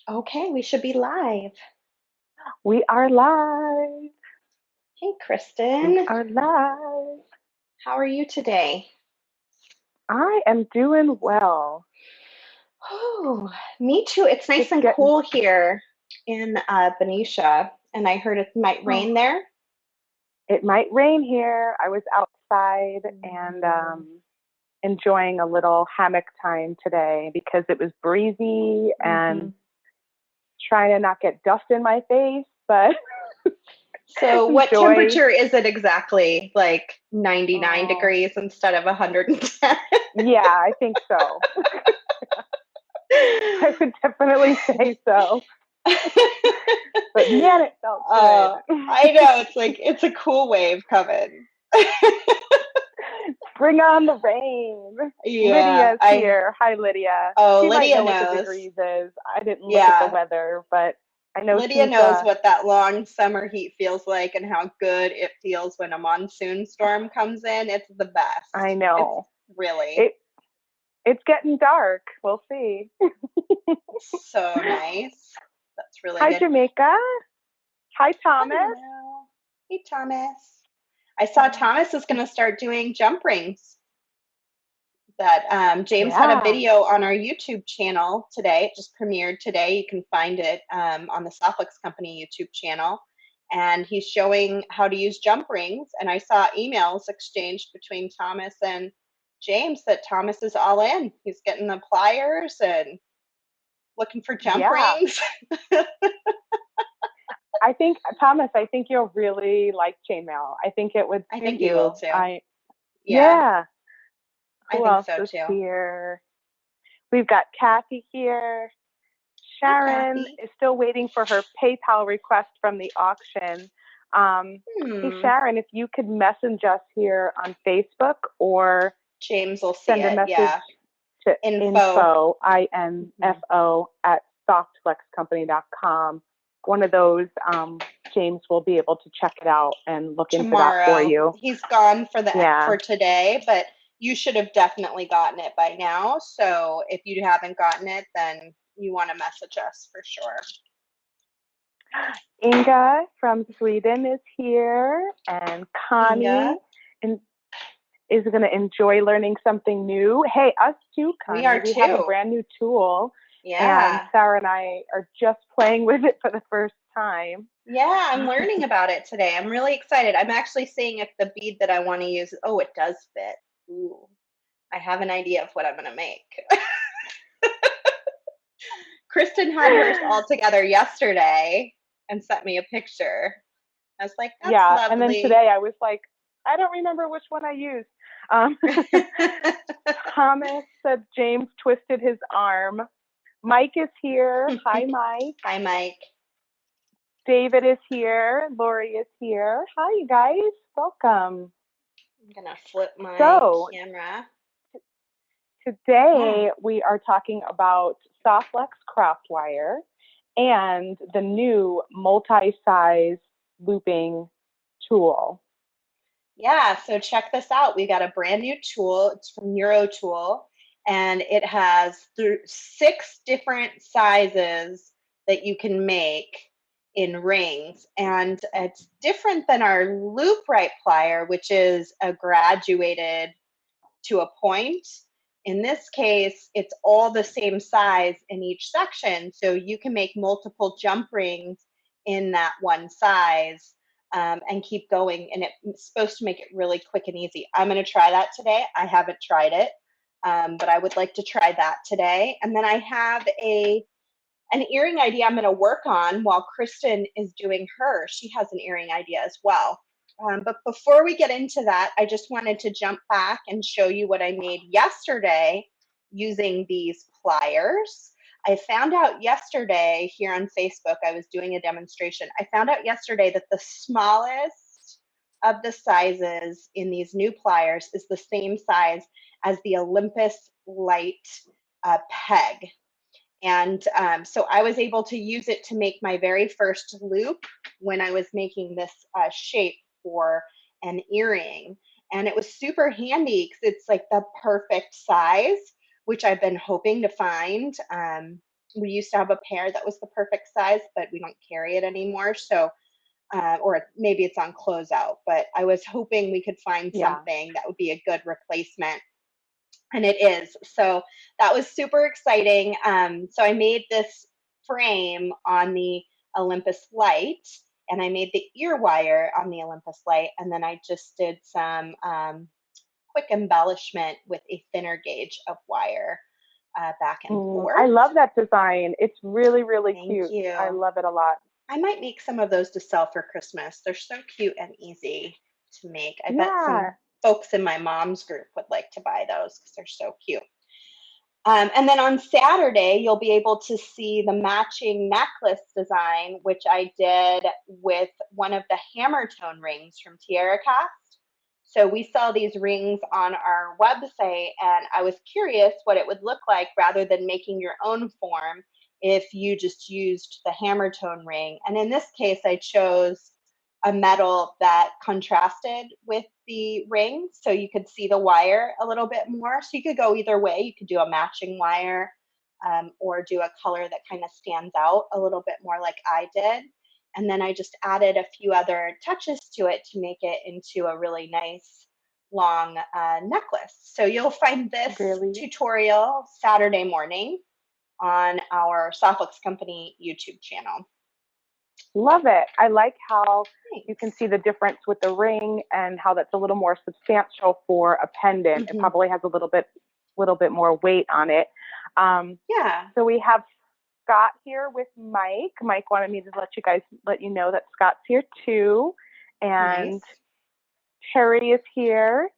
Okay, we should be live. We are live. Hey, We Kristen. are live. How are you today? I am doing well. Oh, me too. It's nice Just and getting, cool here in Benicia, and I heard it might oh, rain there. it might rain here. I was outside and Mm, enjoying a little hammock time today because it was breezy hmm and trying to not get dust in my face, but So, what enjoy. temperature is it exactly? Like 99 Oh, degrees instead of 110? yeah, I think so. I would definitely say so. But man, it felt good. I know it's a cool wave coming. Bring on the rain. Yeah, Lydia's here. Hi, Lydia. oh, She might Lydia know what the knows. degrees is. I didn't look at the Yeah, weather, but I know Lydia she's knows what that long summer heat feels like and how good it feels when a monsoon storm comes in. It's the I best. It's know. really It it's getting dark. We'll see. so nice. That's really Hi, good. Jamaica. Hi, Thomas. Hello. Hey, Thomas. I saw Thomas is going to start doing jump rings. That James had a Yeah. video on our YouTube channel today. It just premiered today. You can find it on the Softlex Company YouTube channel. And he's showing how to use jump rings. And I saw emails exchanged between Thomas and James that Thomas is all in. He's getting the pliers and looking for jump Yeah. rings. I think Thomas, I think you'll really like chainmail. I think it would I suit think he will you. too. I Yeah, Yeah. I Who think else so is too. here? We've got Kathy here. Hey, Sharon Kathy. is still waiting for her PayPal request from the auction. Hey, Hmm. Sharon, if you could message us here on Facebook or James will see send a it. message Yeah. to Info. info, Mhm. info at softflexcompany.com. One of those, James will be able to check it out and look into that for Tomorrow. you. He's gone for the Yeah. for today, but you should have definitely gotten it by now. So if you haven't gotten it, then you want to message us for sure. Inga from Sweden is here, and Inga, Connie and is going to enjoy learning something new. Hey, us too, we Connie. are We have a too. brand new tool, and Yeah. Sarah and I are just playing with it for the first time. Yeah, I'm learning about it today. I'm really excited. I'm actually seeing if the bead that I want to use, oh, it does fit. Ooh, I have an idea of what I'm going to make. Kristen had hers all together yesterday and sent me a picture. I was like, that's Yeah, and then lovely. today I was like, I don't remember which one I used. Um, Thomas said James twisted his arm. Mike is here. Hi, Mike. Hi, Mike. David is here. Lori is here. Hi, you guys. Welcome. I'm gonna flip my So, camera. Yeah. today we are talking about Softlex craft wire and the new multi-size looping tool. Yeah, so check this out. We got a brand new tool. It's from Tool, and it has six different sizes that you can make in rings. And it's different than our loop right plier, which is a graduated to a point. In this case, it's all the same size in each section. So you can make multiple jump rings in that one size and keep going. And it's supposed to make it really quick and easy. I'm going to try that today. I haven't tried it, but I would like to try that today. And then I have an earring idea I'm going to work on while Kristen is doing her. She has an earring idea as well. But before we get into that, I just wanted to jump back and show you what I made yesterday using these pliers. I found out yesterday here on Facebook, I was doing a demonstration. I found out yesterday that the smallest of the sizes in these new pliers is the same size as the Olympus Lite peg. And so I was able to use it to make my very first loop when I was making this shape for an earring. And it was super handy because it's like the perfect size, which I've been hoping to find. We used to have a pair that was the perfect size, but we don't carry it anymore. So, or maybe it's on closeout, but I was hoping we could find Yeah. something that would be a good replacement. And it is. So that was super exciting. So I made this frame on the Olympus Lite, and I made the ear wire on the Olympus Lite, and then I just did some quick embellishment with a thinner gauge of wire back and forth. I love that design. It's really, really Thank cute. you. I love it a lot. I might make some of those to sell for Christmas. They're so cute and easy to make. I bet some Yeah. folks in my mom's group would like to buy those because they're so cute. And then on Saturday, you'll be able to see the matching necklace design, which I did with one of the hammer tone rings from Tierra Cast. So we sell these rings on our website, and I was curious what it would look like rather than making your own form if you just used the hammer tone ring. And in this case, I chose a metal that contrasted with the ring so you could see the wire a little bit more. So you could go either way. You could do a matching wire or do a color that kind of stands out a little bit more like I did. And then I just added a few other touches to it to make it into a really nice long necklace. So you'll find this tutorial Saturday morning on our Softflex Company YouTube channel. Love it. I like how Thanks. you can see the difference with the ring and how that's a little more substantial for a pendant. It probably has a little bit more weight on it. Yeah. So we have Scott here with Mike. Mike wanted me to let you know that Scott's here too. And nice. Terry is here.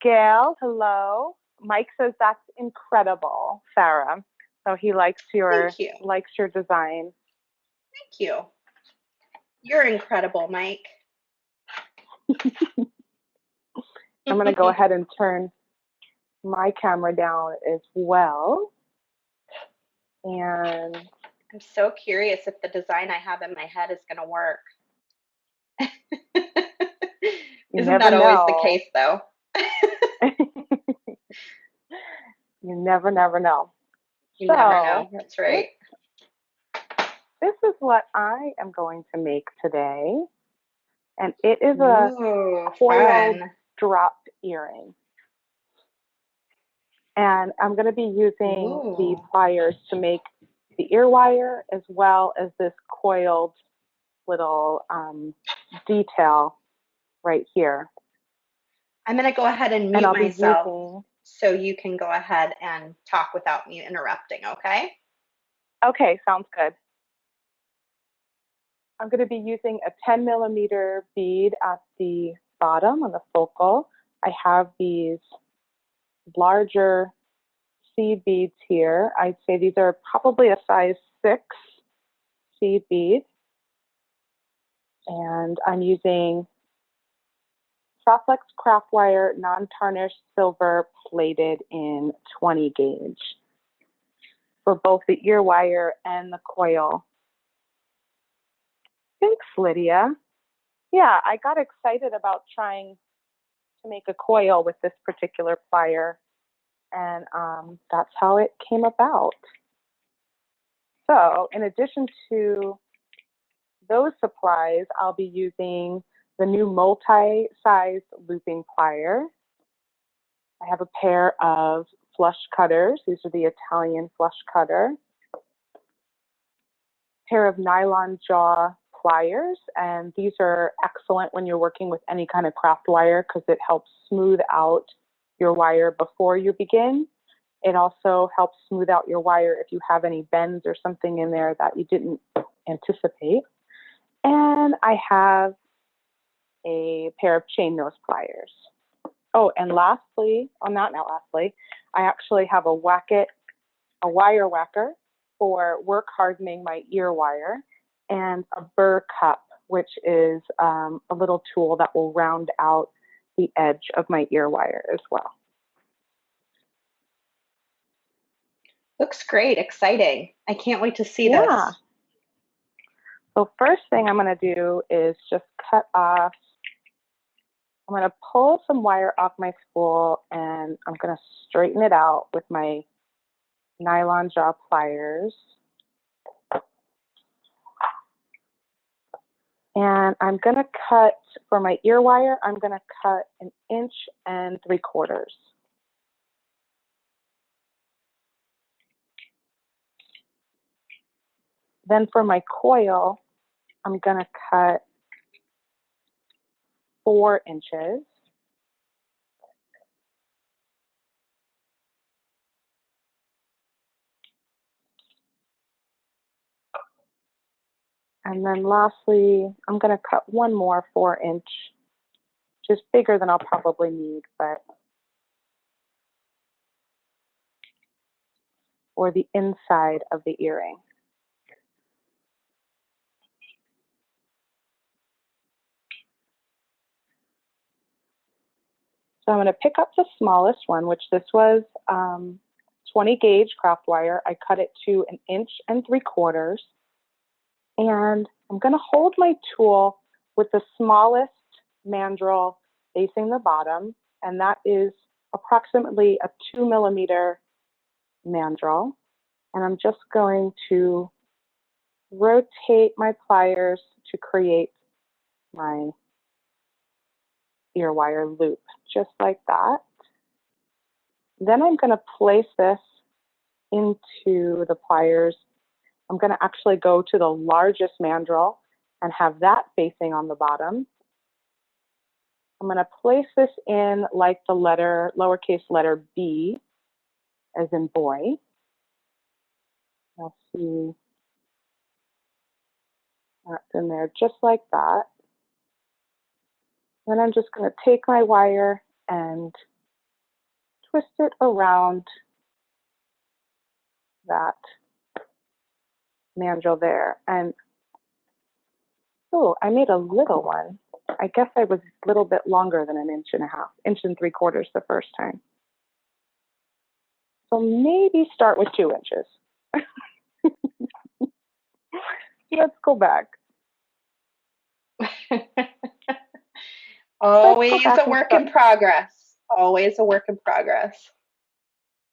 Gail, hello. Mike says that's incredible, Sarah. So he likes your design. Thank you. You're incredible, Mike. I'm going to go ahead and turn my camera down as well. And I'm so curious if the design I have in my head is going to work. Isn't that always the case, though? You never know. You never know. That's right. This is what I am going to make today. And it is a coiled dropped earring. And I'm going to be using the pliers to make the ear wire as well as this coiled little detail right here. I'm going to go ahead and mute myself so you can go ahead and talk without me interrupting, okay? Okay, sounds good. I'm going to be using a 10 millimeter bead at the bottom on the focal. I have these larger seed beads here. I'd say these are probably a size 6 seed bead. And I'm using Softflex craft wire, non-tarnished silver, plated in 20 gauge for both the ear wire and the coil. Thanks, Lydia. Yeah, I got excited about trying to make a coil with this particular plier, and that's how it came about. So in addition to those supplies, I'll be using the new multi-sized looping plier. I have a pair of flush cutters. These are the Italian flush cutter. Pair of nylon jaw pliers, and these are excellent when you're working with any kind of craft wire because it helps smooth out your wire before you begin. It also helps smooth out your wire if you have any bends or something in there that you didn't anticipate. And I have a pair of chain nose pliers. Oh, and lastly, I actually have a wire whacker for work hardening my ear wire, and a burr cup, which is a little tool that will round out the edge of my ear wire as well. Looks great, exciting. I can't wait to see this. So first thing I'm going to do is just cut off. I'm going to pull some wire off my spool, and I'm going to straighten it out with my nylon jaw pliers. And I'm going to cut, for my ear wire, I'm going to cut 1 3/4 inches. Then for my coil, I'm going to cut 4 inches. And then lastly, I'm going to cut one more 4-inch, which is bigger than I'll probably need, but for the inside of the earring. So I'm going to pick up the smallest one, which this was 20 gauge craft wire. I cut it to 1 3/4 inches. And I'm going to hold my tool with the smallest mandrel facing the bottom, and that is approximately a 2 millimeter mandrel. And I'm just going to rotate my pliers to create my ear wire loop, just like that. Then I'm going to place this into the pliers. I'm going to actually go to the largest mandrel and have that facing on the bottom. I'm going to place this in like the lowercase letter B, as in boy. Let's see. That's in there just like that. Then I'm just going to take my wire and twist it around that mandrel there. And oh, I made a little one. I guess I was a little bit longer than 1.5 inches, 1 3/4 inches the first time. So maybe start with 2 inches. Let's go back. Always a work in progress. Always a work in progress.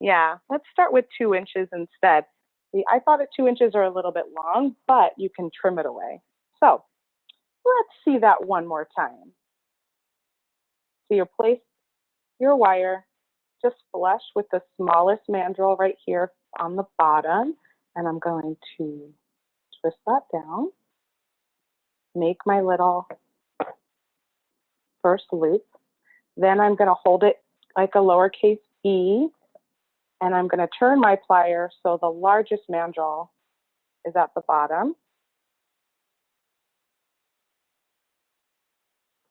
Yeah, let's start with 2 inches instead. See, I thought 2 inches are a little bit long, but you can trim it away. So let's see that one more time. So you place your wire just flush with the smallest mandrel right here on the bottom, and I'm going to twist that down, make my little first loop. Then I'm going to hold it like a lowercase e, and I'm going to turn my plier so the largest mandrel is at the bottom.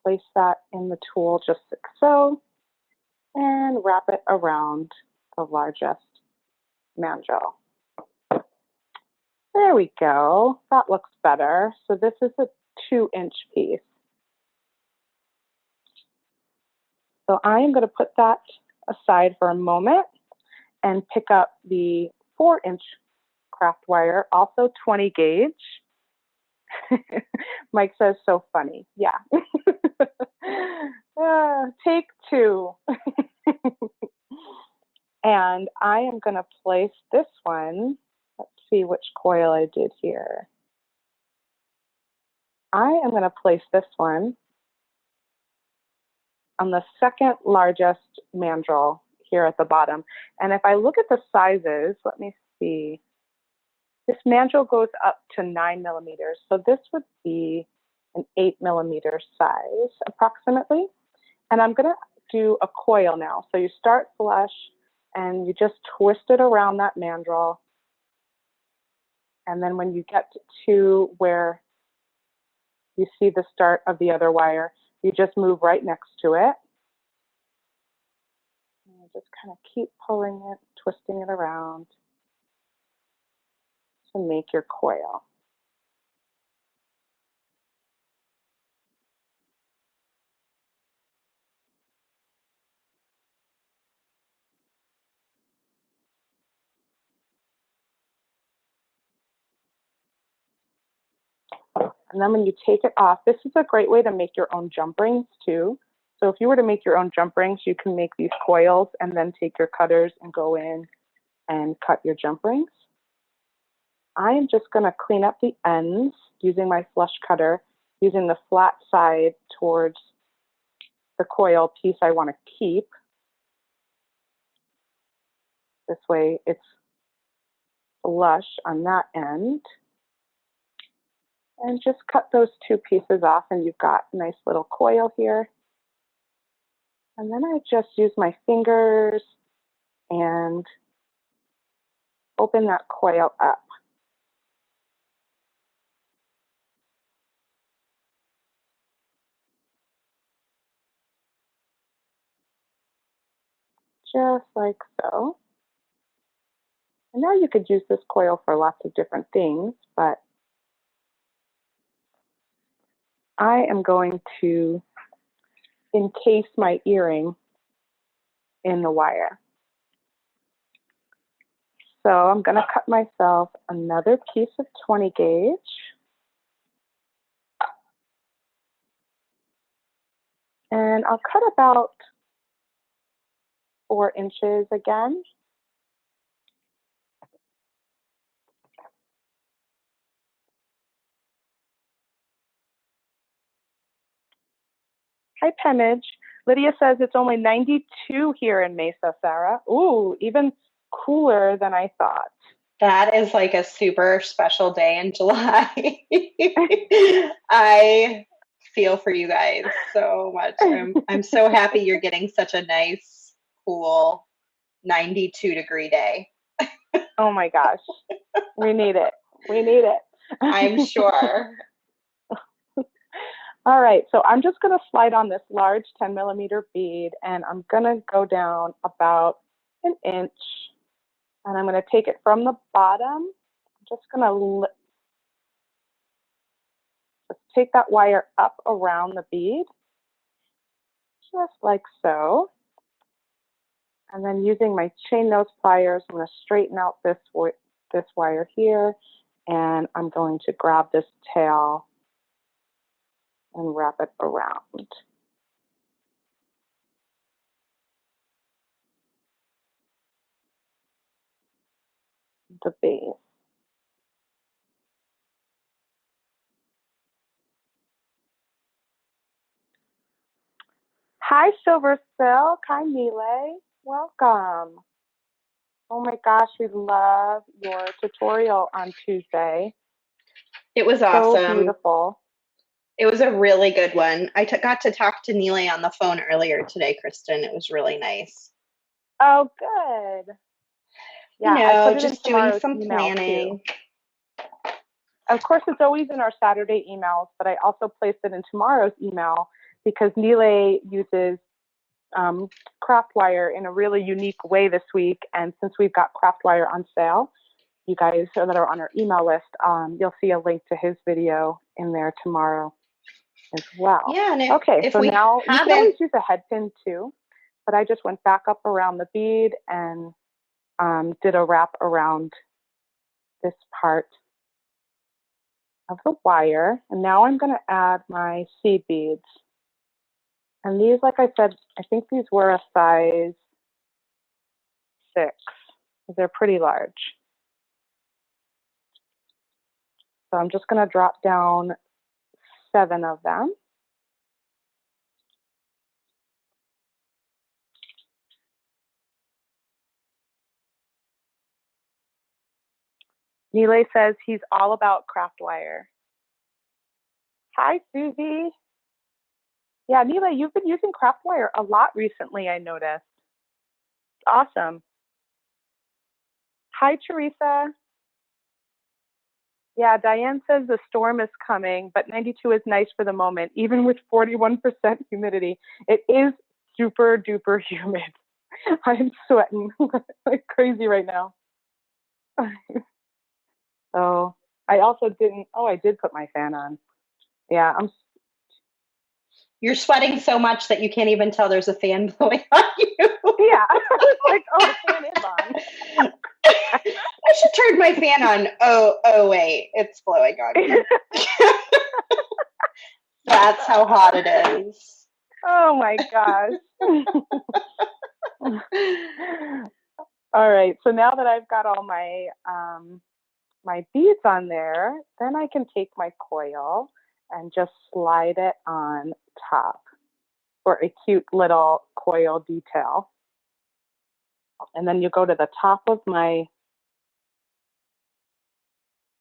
Place that in the tool just like so, and wrap it around the largest mandrel. There we go. That looks better. So this is a 2-inch piece. So I am going to put that aside for a moment and pick up the 4-inch craft wire, also 20 gauge. Mike says, so funny. Yeah. Take 2. And I am going to place this one. Let's see which coil I did here. I am going to place this one on the second largest mandrel here at the bottom. And if I look at the sizes, let me see. This mandrel goes up to 9 millimeters. So this would be an 8 millimeter size approximately. And I'm going to do a coil now. So you start flush and you just twist it around that mandrel. And then when you get to where you see the start of the other wire, you just move right next to it. And just kind of keep pulling it, twisting it around to make your coil. And then when you take it off, this is a great way to make your own jump rings too. So if you were to make your own jump rings, you can make these coils and then take your cutters and go in and cut your jump rings. I am just going to clean up the ends using my flush cutter using the flat side towards the coil piece I want to keep. This way it's flush on that end. And just cut those two pieces off and you've got a nice little coil here. And then I just use my fingers and open that coil up. Just like so. And now you could use this coil for lots of different things, but I am going to encase my earring in the wire. So I'm going to cut myself another piece of 20 gauge. And I'll cut about 4 inches again. Hi, Penage. Lydia says it's only 92 here in Mesa, Sarah. Ooh, even cooler than I thought. That is like a super special day in July. I feel for you guys so much. I'm so happy you're getting such a nice, cool 92-degree day. Oh my gosh. We need it. We need it. I'm sure. All right, so I'm just going to slide on this large 10 millimeter bead and I'm going to go down about an inch and I'm going to take it from the bottom. I'm just going to just take that wire up around the bead, just like so. And then using my chain nose pliers, I'm going to straighten out this wire here and I'm going to grab this tail and wrap it around the base. Hi, Silver Silk. Hi, Nile. Welcome. Oh my gosh, we love your tutorial on Tuesday. It was awesome. So beautiful. It was a really good one. I got to talk to Neely on the phone earlier today, Kristen. It was really nice. Oh, good. Yeah, you know, I put it just in doing tomorrow's some email planning. too. Of course, it's always in our Saturday emails, but I also placed it in tomorrow's email because Nile uses craft wire in a really unique way this week. And since we've got craft wire on sale, you guys that are on our email list, you'll see a link to his video in there tomorrow as well. Yeah. And okay, so now you can always use a head pin too, but I just went back up around the bead and did a wrap around this part of the wire. And now I'm going to add my seed beads. And these, like I said, I think these were a size 6. They're pretty large. So I'm just going to drop down 7 of them. Nile says he's all about craft wire. Hi, Susie. Yeah, Nile, you've been using craft wire a lot recently, I noticed. Awesome. Hi, Teresa. Yeah, Diane says the storm is coming, but 92 is nice for the moment, even with 41% humidity. It is super duper humid. I'm sweating like crazy right now. So I also I did put my fan on. Yeah, You're sweating so much that you can't even tell there's a fan blowing on you. Yeah, I was like, oh, the fan is on. I should turn my fan on. Oh, wait, it's blowing on me. That's how hot it is. Oh my gosh. All right, so now that I've got all my my beads on there, then I can take my coil and just slide it on top for a cute little coil detail. And then you go to the top of my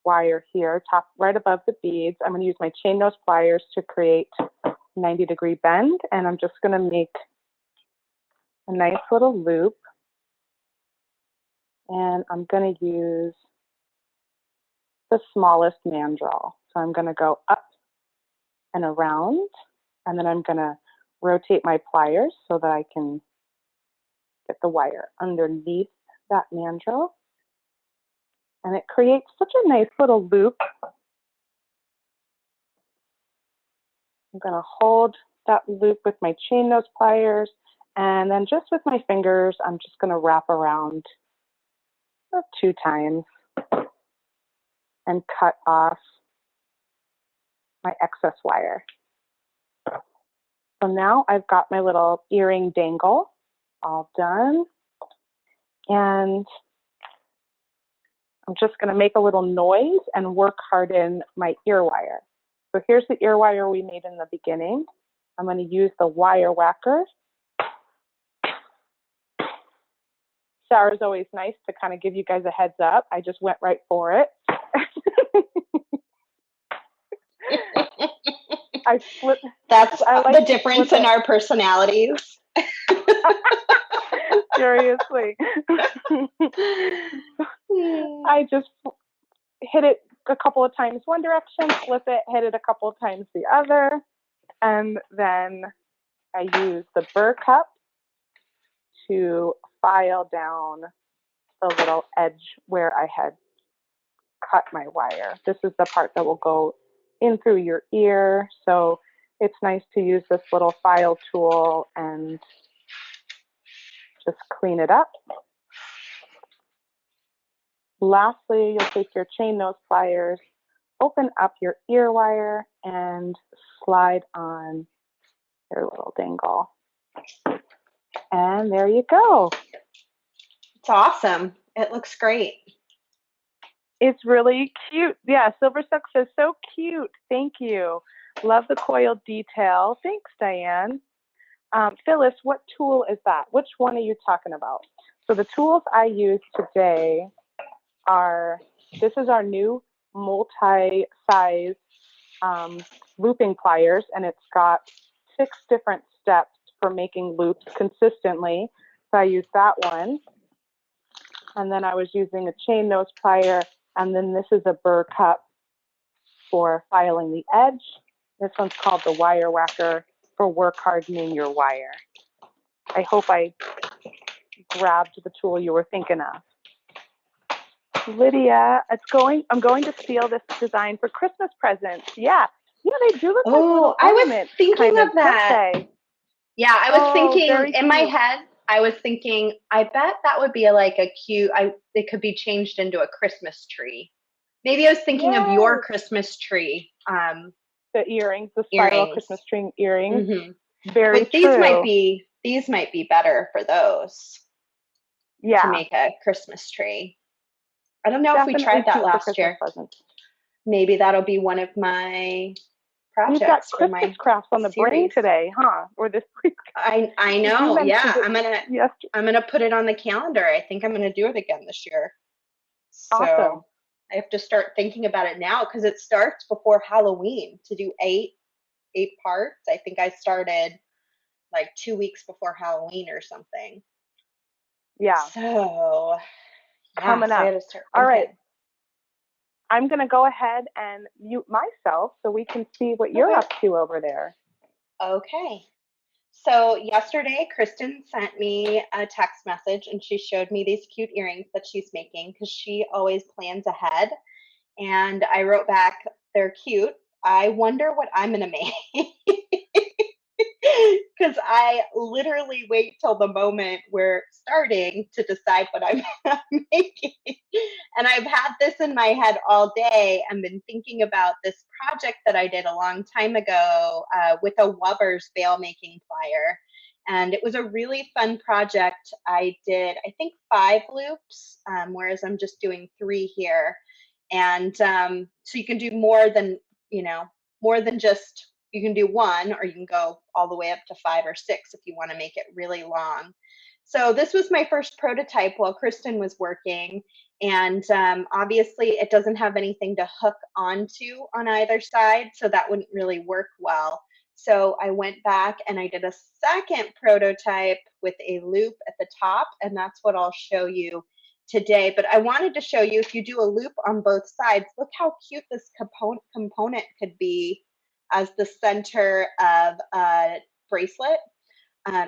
wire here, top right above the beads. I'm going to use my chain nose pliers to create 90-degree bend, and I'm just going to make a nice little loop. And I'm going to use the smallest mandrel. So I'm going to go up and around, and then I'm going to rotate my pliers so that I can get the wire underneath that mandrel. And it creates such a nice little loop. I'm going to hold that loop with my chain nose pliers, and then just with my fingers, I'm just going to wrap around 2 times and cut off my excess wire. So now I've got my little earring dangle all done, and I'm just going to make a little noise and work hard in my ear wire. So here's the ear wire we made in the beginning. I'm going to use the wire whacker. Sarah's always nice to kind of give you guys a heads up. I just went right for it. That's the difference in our personalities. Seriously. I just hit it a couple of times one direction, flip it, hit it a couple of times the other, and then I use the burr cup to file down the little edge where I had cut my wire. This is the part that will go in through your ear, so it's nice to use this little file tool and just clean it up. Lastly, you'll take your chain nose pliers, open up your ear wire, and slide on your little dangle. And there you go. It's awesome. It looks great. It's really cute. Yeah, Silver Silk says, so cute. Thank you. Love the coil detail. Thanks, Diane. Phyllis, what tool is that? Which one are you talking about? So the tools I use today are, this is our new multi-size looping pliers, and it's got 6 different steps for making loops consistently. So I used that one. And then I was using a chain nose plier, and then this is a burr cup for filing the edge. This one's called the wire whacker for work hardening your wire. I hope I grabbed the tool you were thinking of. Lydia, I'm going to steal this design for Christmas presents. Yeah, they do look like little I was ornaments, thinking kind of that. Yeah, I was thinking in my head, I was thinking, I bet that would be like a cute, it could be changed into a Christmas tree. Maybe I was thinking of your Christmas tree. The earrings, the spiral Christmas tree earrings. Mm-hmm. Very but true. These might be better for those. Yeah. To make a Christmas tree. I don't know if we tried that last year. Maybe that'll be one of my projects. You've got Christmas crafts on the brain today, huh? Or this week. I know. Yeah, I'm gonna put it on the calendar. I think I'm gonna do it again this year. So awesome. I have to start thinking about it now because it starts before Halloween to do 8 parts. I think I started like 2 weeks before Halloween or something. Yeah. So coming up. All right. I'm going to go ahead and mute myself so we can see what you're up to over there. Okay. So yesterday, Kristen sent me a text message and she showed me these cute earrings that she's making because she always plans ahead. And I wrote back, they're cute. I wonder what I'm going to make. Because I literally wait till the moment we're starting to decide what I'm making. And I've had this in my head all day. I've been thinking about this project that I did a long time ago with a Wubbers bail making plier. And it was a really fun project. I did, I think, 5 loops, whereas I'm just doing 3 here. And so you can do more than, more than just, you can do one, or you can go all the way up to 5 or 6 if you want to make it really long. So this was my first prototype while Kristen was working. And obviously it doesn't have anything to hook onto on either side, so that wouldn't really work well. So I went back and I did a second prototype with a loop at the top, and that's what I'll show you today. But I wanted to show you, if you do a loop on both sides, look how cute this component could be as the center of a bracelet.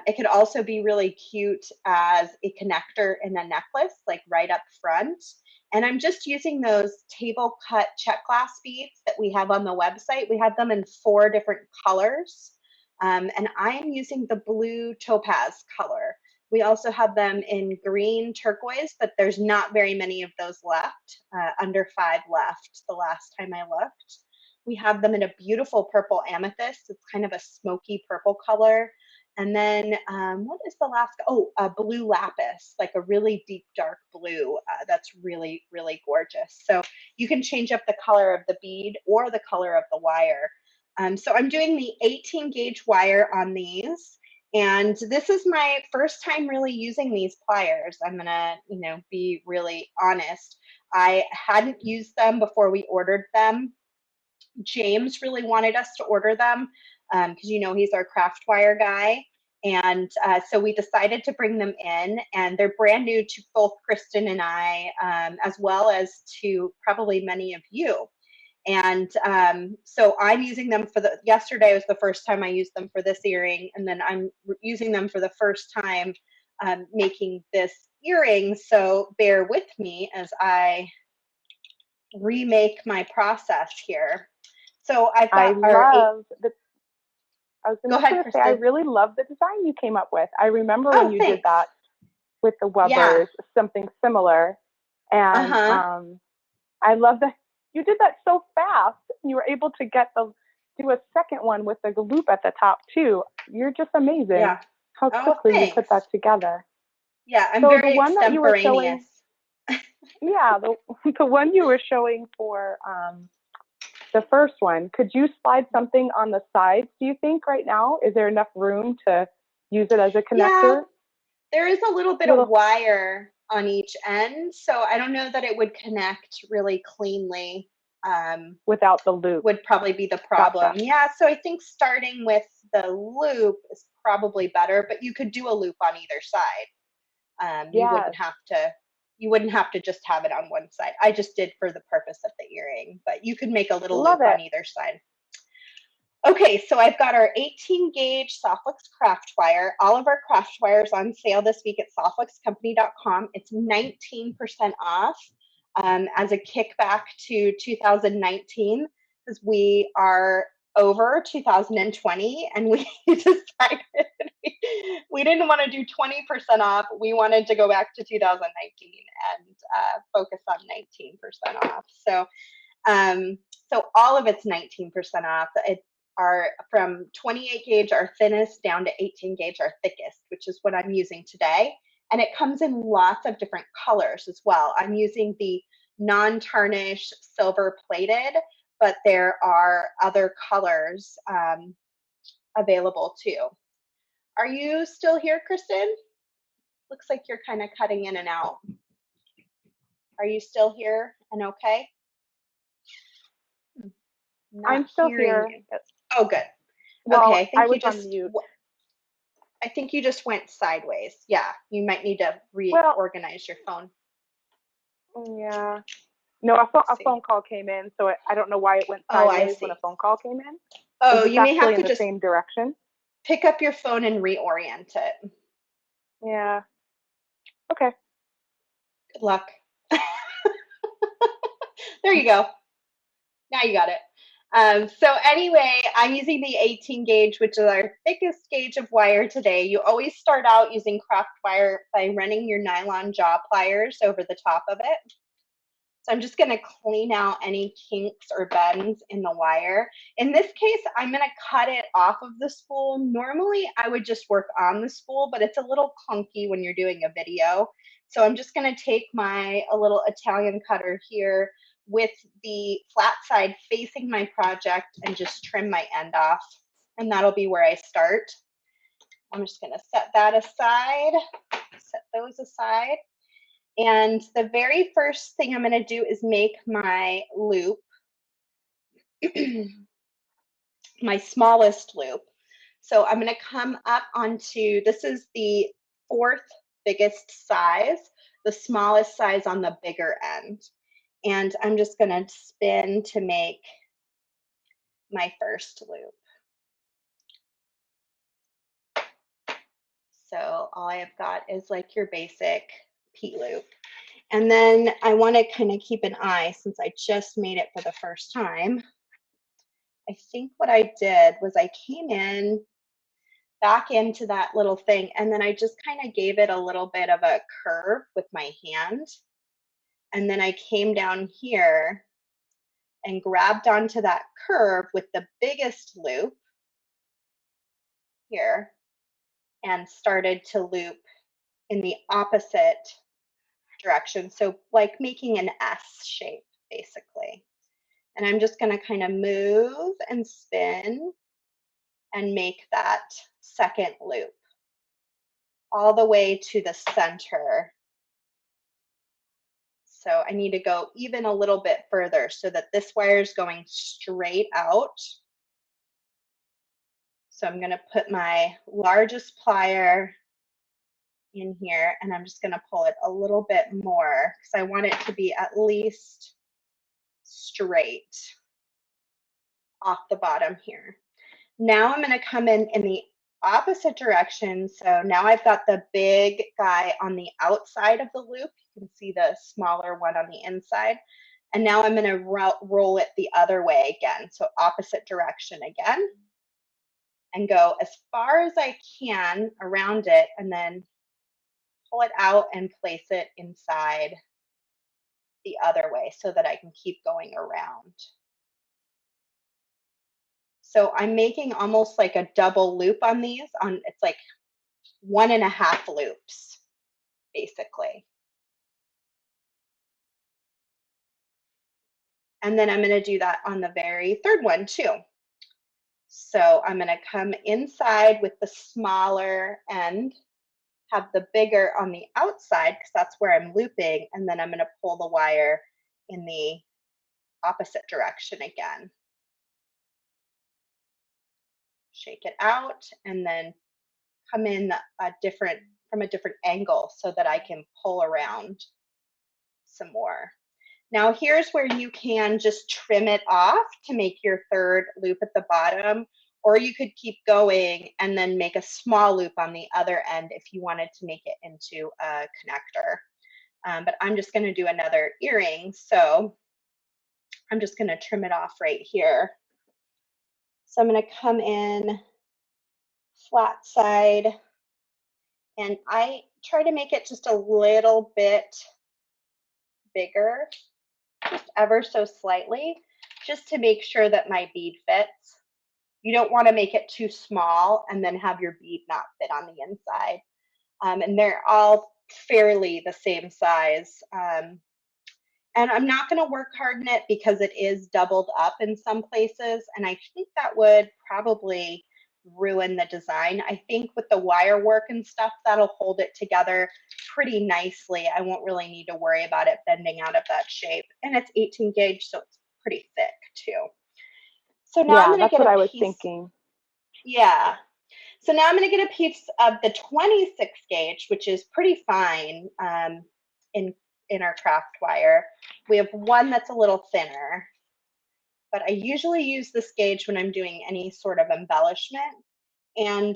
It could also be really cute as a connector in a necklace, like right up front. And I'm just using those table cut check glass beads that we have on the website. We have them in 4 different colors. And I'm using the blue topaz color. We also have them in green turquoise, but there's not very many of those left, under 5 left the last time I looked. We have them in a beautiful purple amethyst. It's kind of a smoky purple color. And then what is the last? Oh, a blue lapis, like a really deep dark blue. That's really, really gorgeous. So you can change up the color of the bead or the color of the wire. So I'm doing the 18 gauge wire on these. And this is my first time really using these pliers. I'm gonna, be really honest. I hadn't used them before we ordered them. James really wanted us to order them because he's our craft wire guy. And so we decided to bring them in, and they're brand new to both Kristen and I, as well as to probably many of you. And so I'm using them yesterday was the first time I used them for this earring, and then I'm using them for the first time making this earring. So bear with me as I remake my process here. So I've got I was going to say, I really love the design you came up with. I remember when you did that with the Webbers, something similar. And I love that you did that so fast. You were able to do a second one with the loop at the top too. You're just amazing how quickly you put that together. Yeah, I'm very extemporaneous. The one you were showing for the first one, could you slide something on the sides, do you think, right now? Is there enough room to use it as a connector? Yeah, there is a little bit of wire on each end, so I don't know that it would connect really cleanly. Without the loop. Would probably be the problem. Gotcha. Yeah, so I think starting with the loop is probably better, but you could do a loop on either side. You wouldn't have to just have it on one side. I just did for the purpose of the earring, but you could make a little loop on either side. Okay, so I've got our 18 gauge Softflix craft wire. All of our craft wires on sale this week at softflixcompany.com. It's 19% off as a kickback to 2019, because we are over 2020 and we decided we didn't want to do 20% off. We wanted to go back to 2019 and focus on 19% off. So all of it's 19% off. It are from 28 gauge, our thinnest, down to 18 gauge, our thickest, which is what I'm using today. And it comes in lots of different colors as well. I'm using the non-tarnish silver plated, but there are other colors available too. Are you still here, Kristen? Looks like you're kind of cutting in and out. Are you still here and okay? I'm still here. Oh, good. Well, okay, I was on mute. I think you just went sideways. Yeah, you might need to reorganize your phone. Yeah. No, a phone call came in, so I don't know why it went sideways when a phone call came in. Oh, you may have to in the same direction. Pick up your phone and reorient it. Yeah. Okay. Good luck. There you go. Now you got it. So anyway, I'm using the 18 gauge, which is our thickest gauge of wire today. You always start out using craft wire by running your nylon jaw pliers over the top of it. So I'm just going to clean out any kinks or bends in the wire. In this case, I'm going to cut it off of the spool. Normally, I would just work on the spool, but it's a little clunky when you're doing a video. So I'm just going to take a little Italian cutter here, with the flat side facing my project and just trim my end off. And that'll be where I start. I'm just gonna set that aside, set those aside. And the very first thing I'm gonna do is make my loop, my smallest loop. So I'm gonna come up onto, this is the 4th biggest size, the smallest size on the bigger end. And I'm just gonna spin to make my first loop. So all I've got is like your basic P loop. And then I want to kind of keep an eye, since I just made it for the first time. I think what I did was I came in back into that little thing, and then I just kind of gave it a little bit of a curve with my hand. And then I came down here and grabbed onto that curve with the biggest loop here and started to loop in the opposite direction. So like making an S shape, basically. And I'm just going to kind of move and spin and make that second loop all the way to the center. So I need to go even a little bit further so that this wire is going straight out. So I'm going to put my largest plier in here, and I'm just going to pull it a little bit more because I want it to be at least straight off the bottom here. Now I'm going to come in the opposite direction. So now I've got the big guy on the outside of the loop. You can see the smaller one on the inside. And now I'm going to roll it the other way again. So opposite direction again. And go as far as I can around it, and then pull it out and place it inside the other way so that I can keep going around. So I'm making almost like a double loop on these. It's like 1.5 loops, basically. And then I'm going to do that on the very third one too. So I'm going to come inside with the smaller end, have the bigger on the outside because that's where I'm looping, and then I'm going to pull the wire in the opposite direction again. Shake it out and then come in from a different angle so that I can pull around some more. Now here's where you can just trim it off to make your third loop at the bottom, or you could keep going and then make a small loop on the other end if you wanted to make it into a connector. But I'm just going to do another earring, so I'm just going to trim it off right here. So I'm going to come in flat side, and I try to make it just a little bit bigger, just ever so slightly, just to make sure that my bead fits. You don't want to make it too small and then have your bead not fit on the inside. And they're all fairly the same size. And I'm not going to work hard in it because it is doubled up in some places. And I think that would probably ruin the design. I think with the wire work and stuff, that'll hold it together pretty nicely. I won't really need to worry about it bending out of that shape. And it's 18 gauge, so it's pretty thick too. So now I'm going to get what I a was piece. thinking. Yeah. So now I'm going to get a piece of the 26 gauge, which is pretty fine in our craft wire. We have one that's a little thinner, but I usually use this gauge when I'm doing any sort of embellishment, and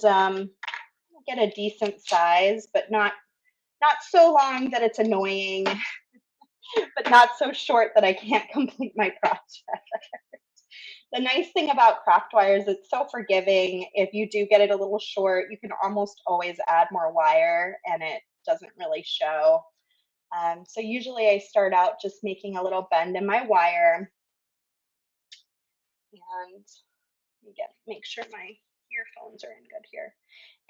get a decent size, but not so long that it's annoying, but not so short that I can't complete my project. The nice thing about craft wire is it's so forgiving. If you do get it a little short, you can almost always add more wire and it doesn't really show. So usually I start out just making a little bend in my wire, and make sure my earphones are in good here.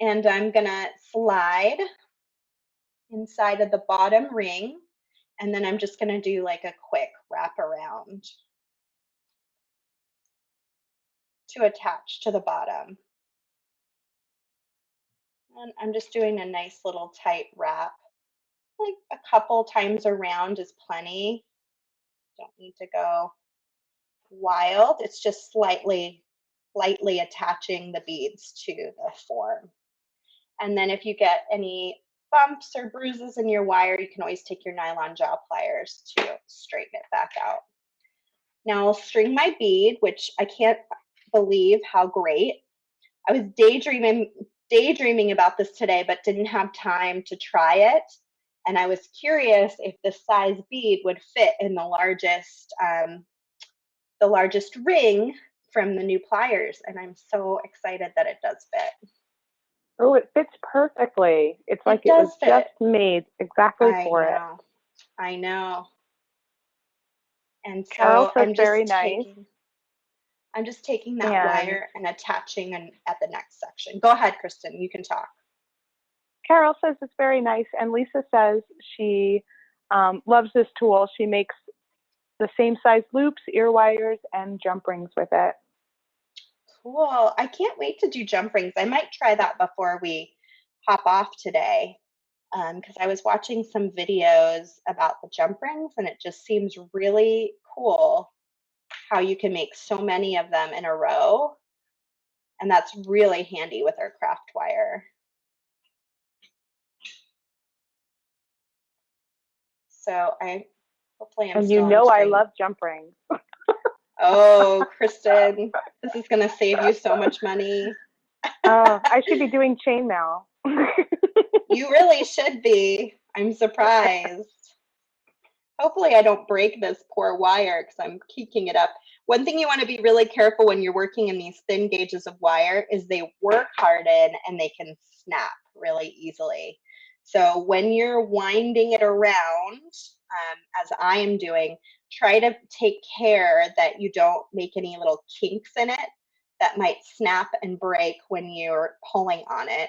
And I'm gonna slide inside of the bottom ring And then I'm just gonna do like a quick wrap around to attach to the bottom. And I'm just doing a nice little tight wrap. Like a couple times around is plenty. Don't need to go wild. It's just lightly attaching the beads to the form. And then if you get any bumps or bruises in your wire, you can always take your nylon jaw pliers to straighten it back out. Now I'll string my bead, which I can't believe how great. I was daydreaming about this today, but didn't have time to try it. And I was curious if the size bead would fit in the largest ring from the new pliers. And I'm so excited that it does fit. Oh, it fits perfectly. It's like it was just made exactly for it. I know. And Carol so says I'm very just nice. taking that wire and attaching at the next section. Go ahead, Kristen, you can talk. Carol says it's very nice, and Lisa says she loves this tool. She makes the same size loops, ear wires, and jump rings with it. Cool. I can't wait to do jump rings. I might try that before we hop off today, because I was watching some videos about the jump rings, and it just seems really cool how you can make so many of them in a row. And that's really handy with our craft wire. So hopefully I'm and still you know on I string. love jump rings. Oh, Kristen, this is going to save you so much money. Oh, I should be doing chainmail. You really should be. I'm surprised. Hopefully I don't break this poor wire because I'm keeking it up. One thing you want to be really careful when you're working in these thin gauges of wire is they work harden and they can snap really easily. So when you're winding it around, as I am doing, try to take care that you don't make any little kinks in it that might snap and break when you're pulling on it.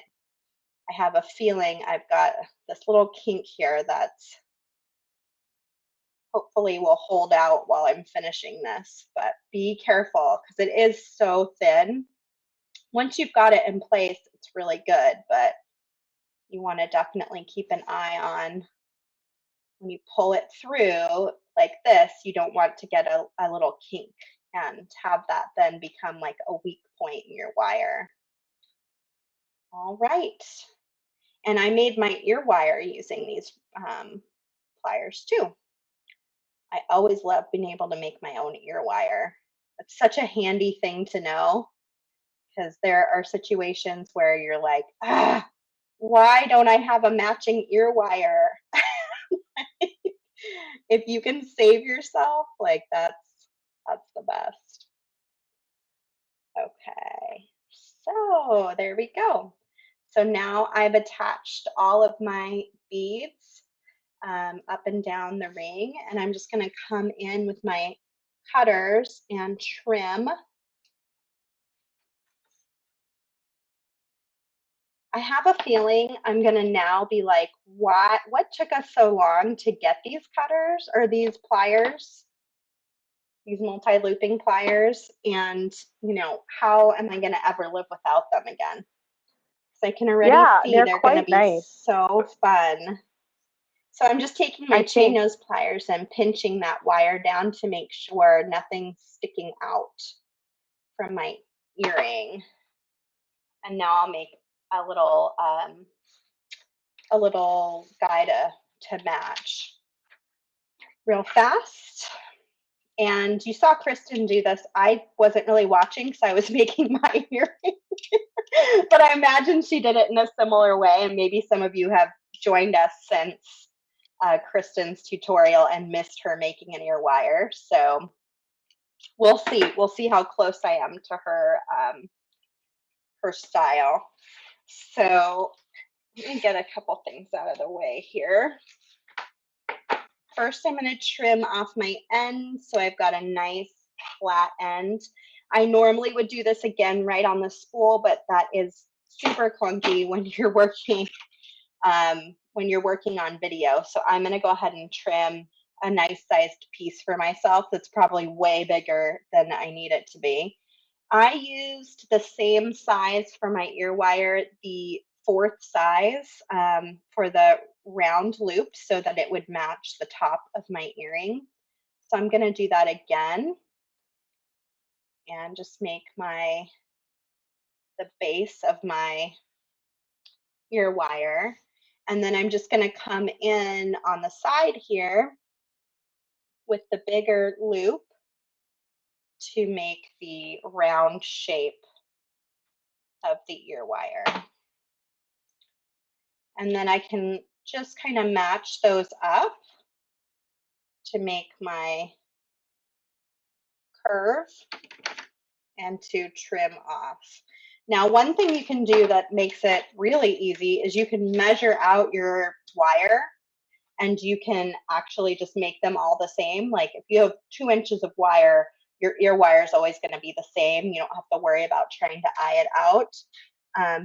I have a feeling I've got this little kink here that's hopefully will hold out while I'm finishing this, but be careful because it is so thin. Once you've got it in place, it's really good, but you want to definitely keep an eye on when you pull it through like this, you don't want to get a little kink and have that then become like a weak point in your wire. All right. And I made my ear wire using these pliers too. I always love being able to make my own ear wire. It's such a handy thing to know because there are situations where you're like, why don't I have a matching ear wire? If you can save yourself, like that's the best. Okay, so there we go. So now I've attached all of my beads up and down the ring, and I'm just going to come in with my cutters and trim. I have a feeling I'm going to now be like, what took us so long to get these cutters or these pliers, these multi-looping pliers, and how am I going to ever live without them again? So I can already see they're going to be so fun. So I'm just taking my chain nose pliers and pinching that wire down to make sure nothing's sticking out from my earring. And now I'll make a little guy to match real fast. And you saw Kristen do this. I wasn't really watching because I was making my earring. But I imagine she did it in a similar way. And maybe some of you have joined us since Kristen's tutorial and missed her making an ear wire. So we'll see. We'll see how close I am to her style. So let me get a couple things out of the way here. First, I'm going to trim off my end so I've got a nice flat end. I normally would do this again right on the spool, but that is super clunky when you're working when you're working on video. So I'm going to go ahead and trim a nice sized piece for myself that's probably way bigger than I need it to be. I used the same size for my ear wire, the 4th size, for the round loop so that it would match the top of my earring. So I'm going to do that again and just make the base of my ear wire. And then I'm just going to come in on the side here with the bigger loop to make the round shape of the ear wire. And then I can just kind of match those up to make my curve and to trim off. Now, one thing you can do that makes it really easy is you can measure out your wire and you can actually just make them all the same. Like if you have 2 inches of wire, your ear wire is always going to be the same. You don't have to worry about trying to eye it out.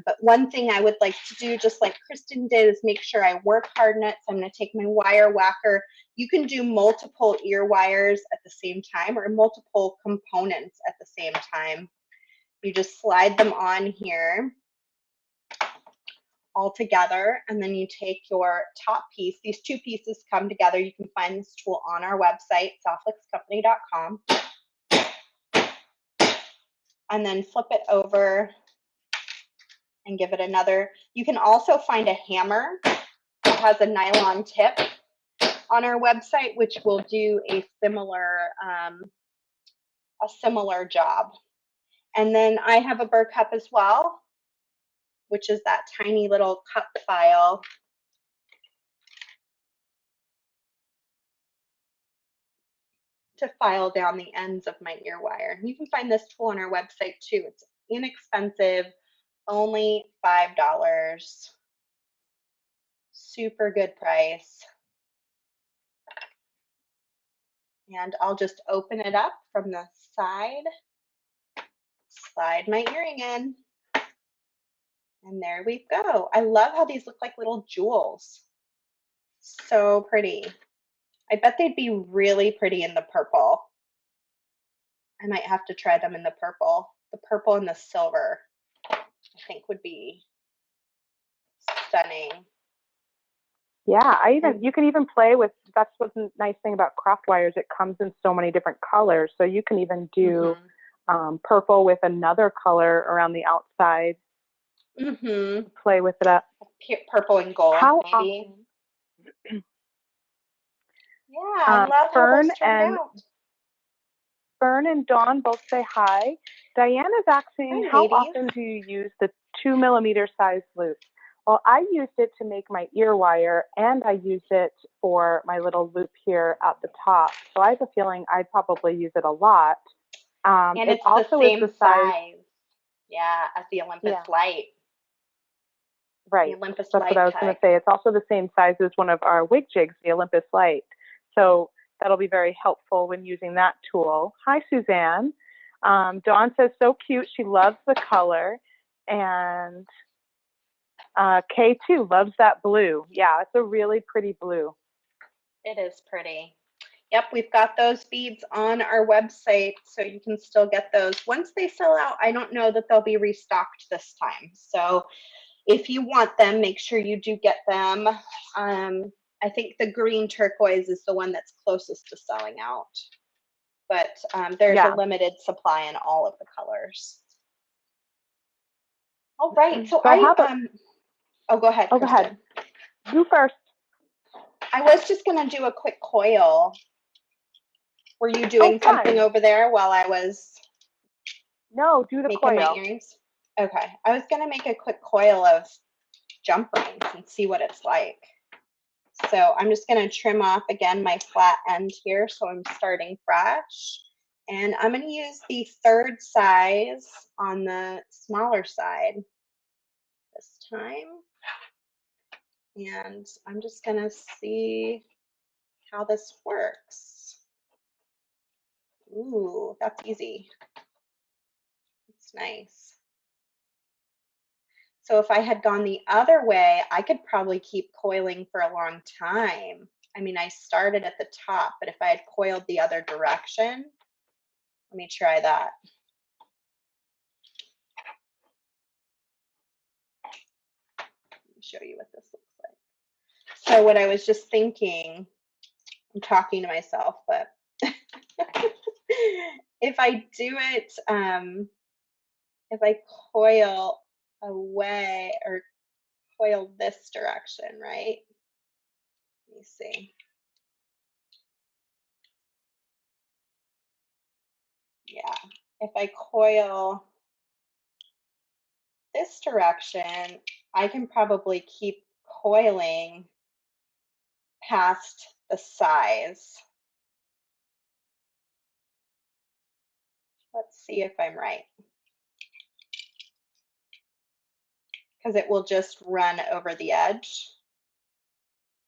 But one thing I would like to do, just like Kristen did, is make sure I work hard on it. So I'm going to take my wire whacker. You can do multiple ear wires at the same time or multiple components at the same time. You just slide them on here all together, and then you take your top piece. These 2 pieces come together. You can find this tool on our website, softlickscompany.com, and then flip it over and give it another. You can also find a hammer that has a nylon tip on our website, which will do a similar job. And then I have a burr cup as well, which is that tiny little cup file. To file down the ends of my ear wire. You can find this tool on our website too. It's inexpensive, only $5. Super good price. And I'll just open it up from the side, slide my earring in, and there we go. I love how these look like little jewels. So pretty. I bet they'd be really pretty in the purple. I might have to try them in the purple. The purple and the silver, I think, would be stunning. Yeah, you can even play with, that's what's the nice thing about craft wires. It comes in so many different colors. So you can even do purple with another color around the outside. Play with it up. Purple and gold, maybe. Awesome. Yeah, I love how those turned out. Fern and Dawn both say hi. Diane is asking, how often do you use the 2 millimeter size loop? Well, I used it to make my ear wire, and I used it for my little loop here at the top. So I have a feeling I'd probably use it a lot. And it's also the same size. Yeah, as the Olympus Lite. Right. The Olympus That's Lite what I was going to say. It's also the same size as one of our WigJigs, the Olympus Lite. So that'll be very helpful when using that tool. Hi, Suzanne. Dawn says, so cute. She loves the color. And Kay, too, loves that blue. Yeah, it's a really pretty blue. It is pretty. Yep, we've got those beads on our website, so you can still get those. Once they sell out, I don't know that they'll be restocked this time. So if you want them, make sure you do get them. I think the green turquoise is the one that's closest to selling out. But there's a limited supply in all of the colors. All right. So oh, go ahead. Oh, go ahead. You first. I was just going to do a quick coil. Were you doing something over there while I was No, do the making coil. my earrings? Okay. I was going to make a quick coil of jump rings and see what it's like. So I'm just going to trim off again my flat end here. So I'm starting fresh. And I'm going to use the 3rd size on the smaller side this time. And I'm just going to see how this works. Ooh, that's easy. It's nice. So if I had gone the other way, I could probably keep coiling for a long time. I mean, I started at the top, but if I had coiled the other direction, let me try that. Let me show you what this looks like. So what I was just thinking, I'm talking to myself, but if I do it, if I coil away or coil this direction, right? Let me see. Yeah, if I coil this direction, I can probably keep coiling past the size. Let's see if I'm right. Because it will just run over the edge.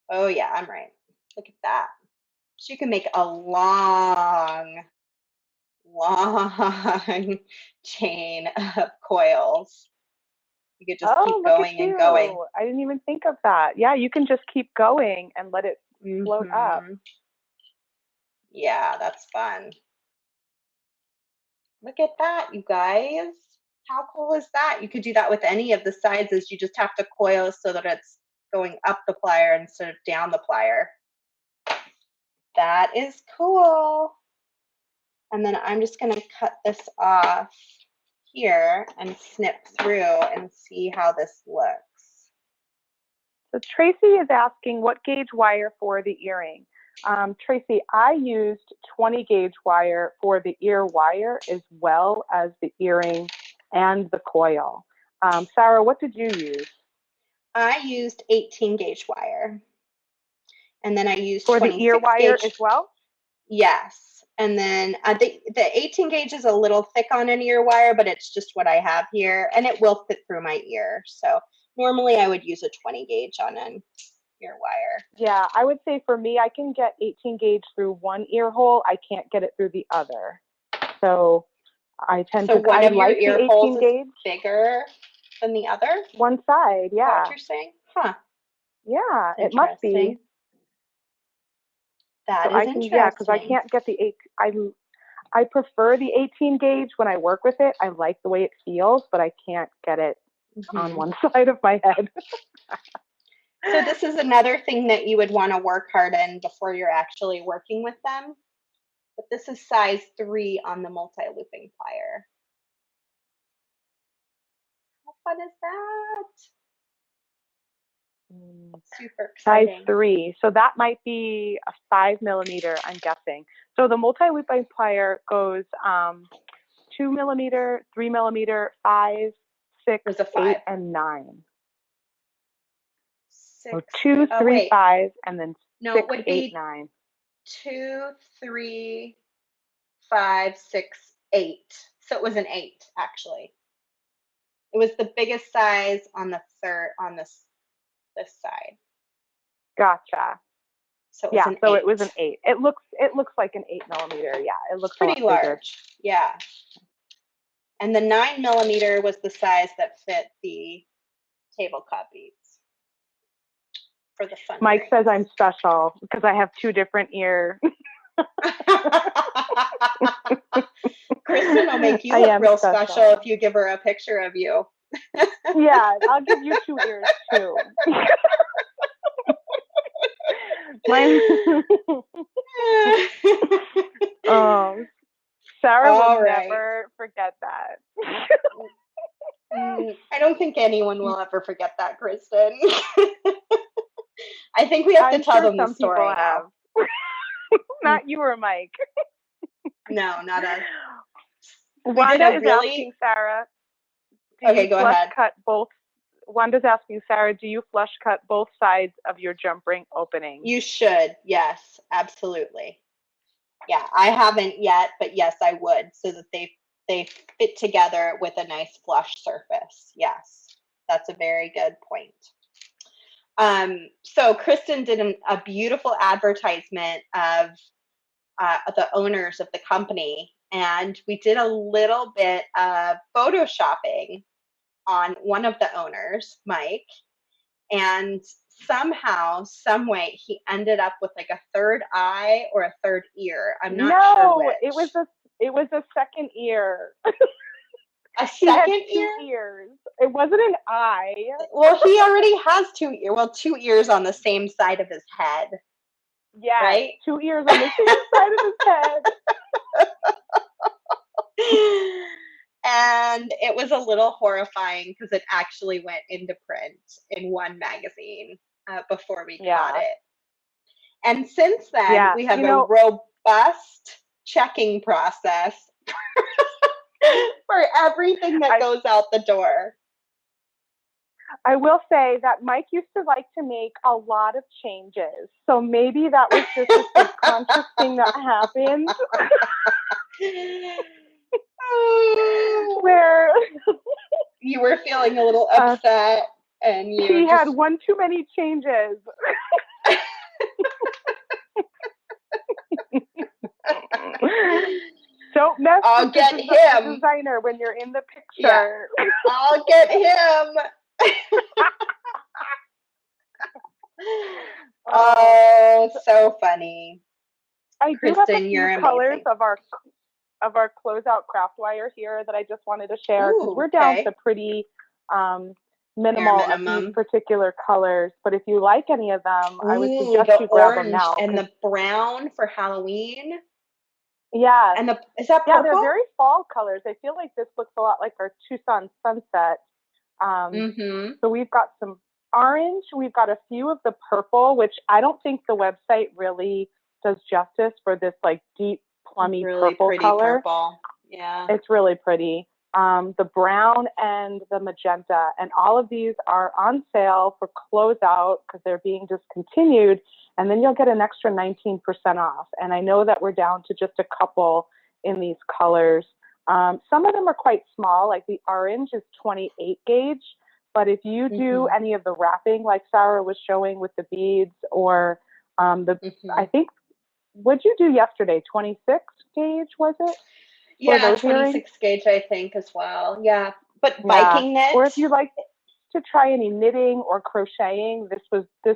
Oh yeah, I'm right. Look at that. So you can make a long, long chain of coils. You could just keep Oh, look at going and going. you. I didn't even think of that. Yeah, you can just keep going and let it float up. Yeah, that's fun. Look at that, you guys. How cool is that? You could do that with any of the sizes. You just have to coil so that it's going up the plier instead of down the plier. That is cool. And then I'm just going to cut this off here and snip through and see how this looks. So Tracy is asking what gauge wire for the earring. Tracy, I used 20 gauge wire for the ear wire as well as the earring and the coil. Sarah, what did you use? I used 18 gauge wire. And then I used for the ear wire gauge as well? Yes. And then the 18 gauge is a little thick on an ear wire, but it's just what I have here, and it will fit through my ear. So normally I would use a 20 gauge on an ear wire. Yeah, I would say for me, I can get 18 gauge through one ear hole. I can't get it through the other. So I tend to, one I of your like ear the 18 holes gauge. Is bigger than the other? One side, yeah. Is that what you're saying? Huh. Yeah, it must be. That so is I can, interesting. yeah, because I can't get the 8. I prefer the 18 gauge when I work with it. I like the way it feels, but I can't get it on one side of my head. So this is another thing that you would want to work hard in before you're actually working with them. But this is size 3 on the multi-looping plier. How fun is that? Super exciting. Size 3. So that might be a 5 millimeter, I'm guessing. So the multi-looping plier goes 2 millimeter, 3 millimeter, 5, 6, 8, and 9. 6, so 2, 3, 5, and then no, 6, it would 8, be 9. 2, 3, 5, 6, 8. So it was an 8 actually. It was the biggest size on the third on this side. Gotcha. So it was an 8. It was an 8. It looks like an 8 millimeter. Yeah, it looks pretty a lot bigger. large. Yeah. And the 9 millimeter was the size that fit the tabletop beads for the fun. Mike says I'm special because I have 2 different ears. Kristen will make you look real special if you give her a picture of you. Yeah, I'll give you 2 ears too. Sarah will never forget that. I don't think anyone will ever forget that, Kristen. I think we have to tell them the story now. Not you or Mike. No, not us. Wanda is asking Sarah, okay, go ahead. Cut both? Wanda's asking Sarah, do you flush cut both sides of your jump ring opening? You should. Yes, absolutely. Yeah, I haven't yet, but yes, I would, so that they fit together with a nice flush surface. Yes, that's a very good point. So Kristen did a beautiful advertisement of the owners of the company, and we did a little bit of photoshopping on one of the owners, Mike, and somehow, some way, he ended up with like a third eye or a third ear. I'm not sure which. It was a second ear. A He had second two ear? ears. It wasn't an eye. Well, he already has two ears on the same side of his head. Yeah, right? 2 ears on the same side of his head. And it was a little horrifying because it actually went into print in one magazine before we caught it. And since then, we have a robust checking process for everything that goes out the door. I will say that Mike used to like to make a lot of changes. So maybe that was just a subconscious thing that happened. Where you were feeling a little upset and he had one too many changes. Don't mess with the designer when you're in the picture. Yeah. I'll get him. Oh, so funny. I do have a few colors of our closeout craft wire here that I just wanted to share because we're down to pretty minimal of these particular colors. But if you like any of them, I would suggest you grab them now. And the brown for Halloween. Yeah. And is that purple? Yeah, they're very fall colors. I feel like this looks a lot like our Tucson sunset. So we've got some orange. We've got a few of the purple, which I don't think the website really does justice for this like deep plummy really purple color. Purple. Yeah. It's really pretty. The brown and the magenta, and all of these are on sale for closeout because they're being discontinued, and then you'll get an extra 19% off. And I know that we're down to just a couple in these colors. Some of them are quite small, like the orange is 28 gauge, but if you do any of the wrapping like Sarah was showing with the beads or I think, what'd you do yesterday? 26 gauge, was it? Yeah, 26 gauge, I think, as well. Yeah, but biking knit. Or if you like to try any knitting or crocheting, this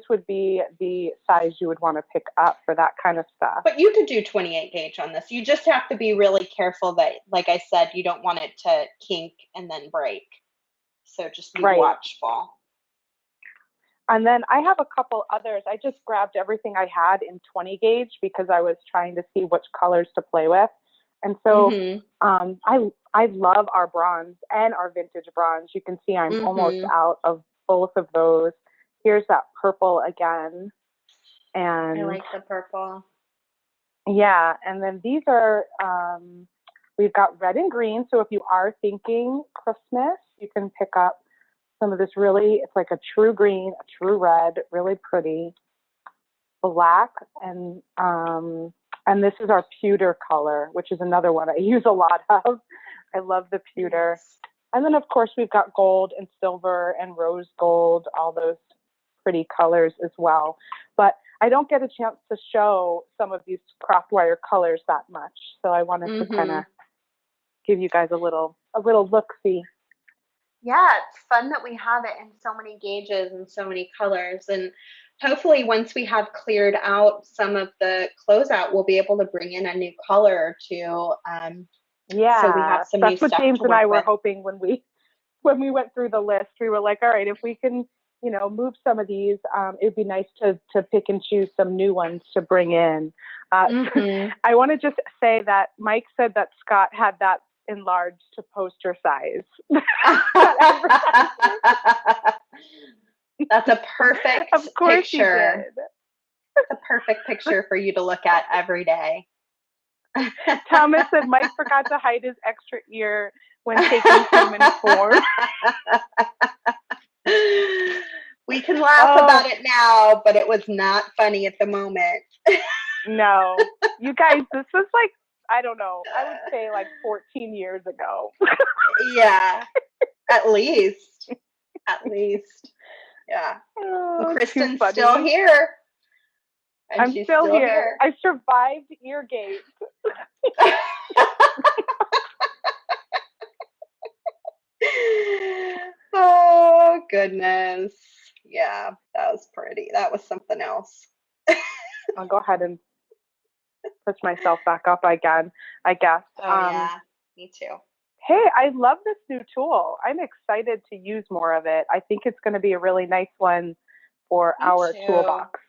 would be the size you would want to pick up for that kind of stuff. But you could do 28 gauge on this. You just have to be really careful that, like I said, you don't want it to kink and then break. So just be watchful. And then I have a couple others. I just grabbed everything I had in 20 gauge because I was trying to see which colors to play with. And so I love our bronze and our vintage bronze. You can see I'm almost out of both of those. Here's that purple again. And I like the purple. Yeah. And then these are, we've got red and green. So if you are thinking Christmas, you can pick up some of this it's like a true green, a true red, really pretty. Black and this is our pewter color, which is another one I use a lot of. I love the pewter. And then, of course, we've got gold and silver and rose gold, all those pretty colors as well. But I don't get a chance to show some of these craft wire colors that much. So I wanted to kind of give you guys a little look-see. Yeah, it's fun that we have it in so many gauges and so many colors. And hopefully once we have cleared out some of the closeout, we'll be able to bring in a new color or two. So we have some new stuff to work with. That's what James and I were hoping when we went through the list. We were like, all right, if we can, move some of these, it'd be nice to pick and choose some new ones to bring in. I want to just say that Mike said that Scott had that enlarged to poster size. That's a perfect of course picture. He did. It's a perfect picture for you to look at every day. Thomas said Mike forgot to hide his extra ear when taking human form. We can laugh about it now, but it was not funny at the moment. No. You guys, this was like, I don't know, I would say like 14 years ago. Yeah, at least. Yeah. Oh, Kristen's still here. And I'm still here. I survived Eargate. Oh, goodness. Yeah, that was pretty. That was something else. I'll go ahead and push myself back up again, I guess. Oh, yeah, me too. Hey, I love this new tool. I'm excited to use more of it. I think it's going to be a really nice one for Me our too. toolbox.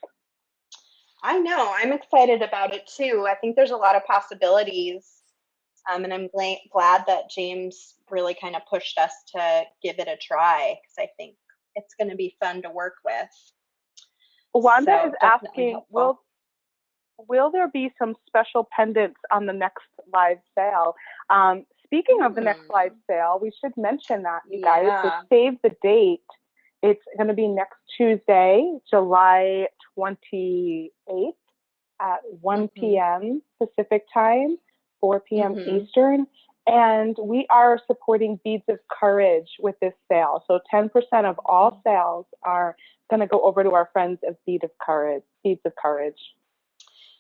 I know. I'm excited about it too. I think there's a lot of possibilities. And I'm glad that James really kind of pushed us to give it a try because I think it's going to be fun to work with. Wanda is So definitely asking, helpful. will there be some special pendants on the next live sale? Speaking of the next live sale, we should mention that, you guys. So save the date. It's going to be next Tuesday, July 28th at 1 p.m. Pacific time, 4 p.m. Eastern. And we are supporting Beads of Courage with this sale. So 10% of all sales are going to go over to our friends of Beads of Courage.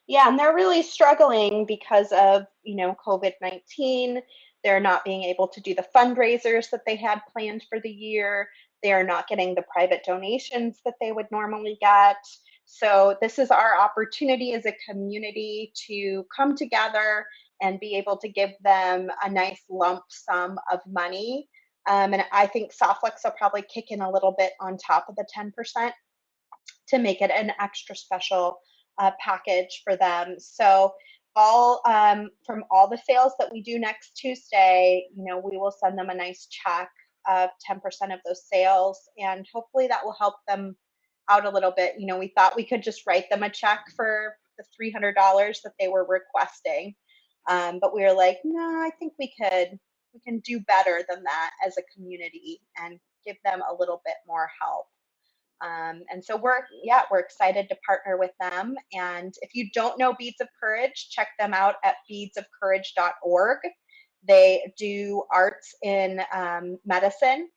Yeah, and they're really struggling because of, COVID-19. They're not being able to do the fundraisers that they had planned for the year. They are not getting the private donations that they would normally get. So this is our opportunity as a community to come together and be able to give them a nice lump sum of money. And I think Softflex will probably kick in a little bit on top of the 10% to make it an extra special package for them. So all from all the sales that we do next Tuesday, we will send them a nice check of 10% of those sales, and hopefully that will help them out a little bit. We thought we could just write them a check for the $300 that they were requesting, but we were like, no, I think we can do better than that as a community and give them a little bit more help. And so we're excited to partner with them. And if you don't know Beads of Courage, check them out at beadsofcourage.org. They do arts in medicine.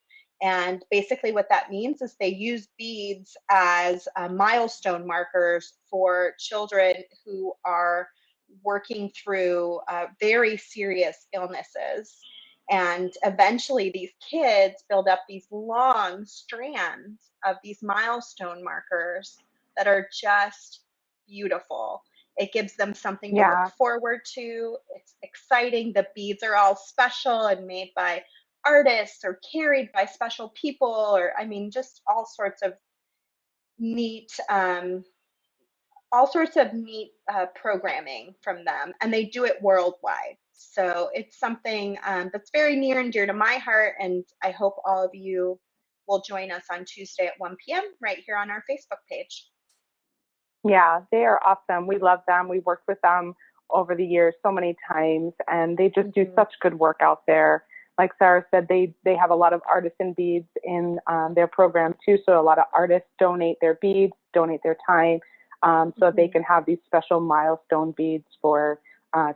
And basically what that means is they use beads as milestone markers for children who are working through very serious illnesses. And eventually, these kids build up these long strands of these milestone markers that are just beautiful. It gives them something to look forward to. It's exciting. The beads are all special and made by artists or carried by special people, or just neat neat programming from them, and they do it worldwide. So it's something that's very near and dear to my heart, and I hope all of you will join us on Tuesday at 1 p.m. right here on our Facebook page. Yeah, they are awesome. We love them. We worked with them over the years so many times, and they just do such good work out there. Like Sarah said, they have a lot of artisan beads in their program too. So a lot of artists donate their beads, donate their time, so that they can have these special milestone beads for